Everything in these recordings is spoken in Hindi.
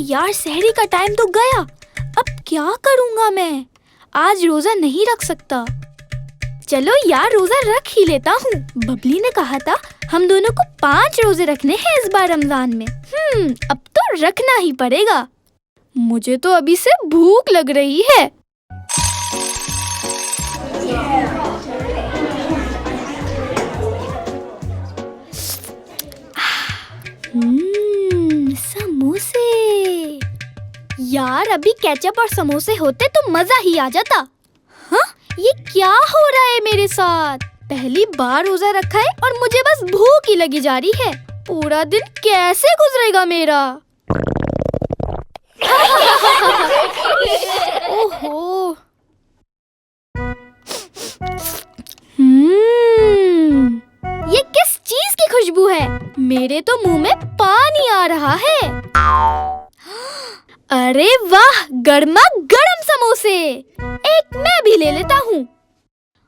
यार सहरी का टाइम तो गया। अब क्या करूँगा मैं? आज रोजा नहीं रख सकता। चलो यार रोजा रख ही लेता हूँ। बबली ने कहा था हम दोनों को 5 रोजे रखने हैं इस बार रमजान में। अब तो रखना ही पड़ेगा। मुझे तो अभी से भूख लग रही है। समोसे। यार अभी केचप और समोसे होते तो मजा ही आ जाता। हाँ, ये क्या हो रहा है मेरे साथ? पहली बार रोजा रखा है और मुझे बस भूख ही लगी जा रही है। पूरा दिन कैसे गुजरेगा मेरा? ओहो। ये किस चीज की खुशबू है? मेरे तो मुंह में पानी आ रहा है। अरे वाह, गर्मा गर्म समोसे। एक मैं भी ले लेता हूँ।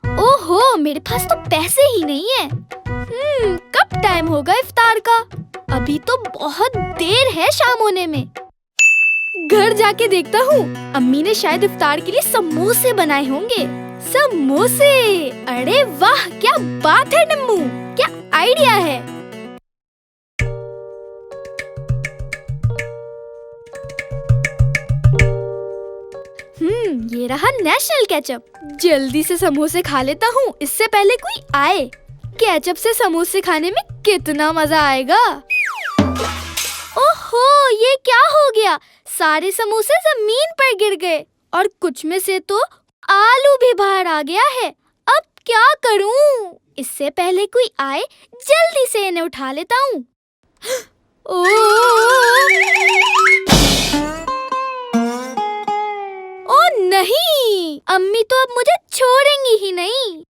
ओहो, मेरे पास तो पैसे ही नहीं है। कब टाइम होगा इफ्तार का? अभी तो बहुत देर है शाम होने में। घर जाके देखता हूँ, अम्मी ने शायद इफ्तार के लिए समोसे बनाए होंगे। समोसे! अरे वाह, क्या बात है नम्मू, क्या आइडिया है। ये रहा नेशनल केचप। जल्दी से समोसे खा लेता हूँ इससे पहले कोई आए। केचप से समोसे खाने में कितना मजा आएगा। ओहो, ये क्या हो गया? सारे समोसे जमीन पर गिर गए और कुछ में से तो आलू भी बाहर आ गया है। अब क्या करूं? इससे पहले कोई आए जल्दी से इन्हें उठा लेता हूँ। ओ नहीं, अम्मी तो अब मुझे छोड़ेंगी ही नहीं।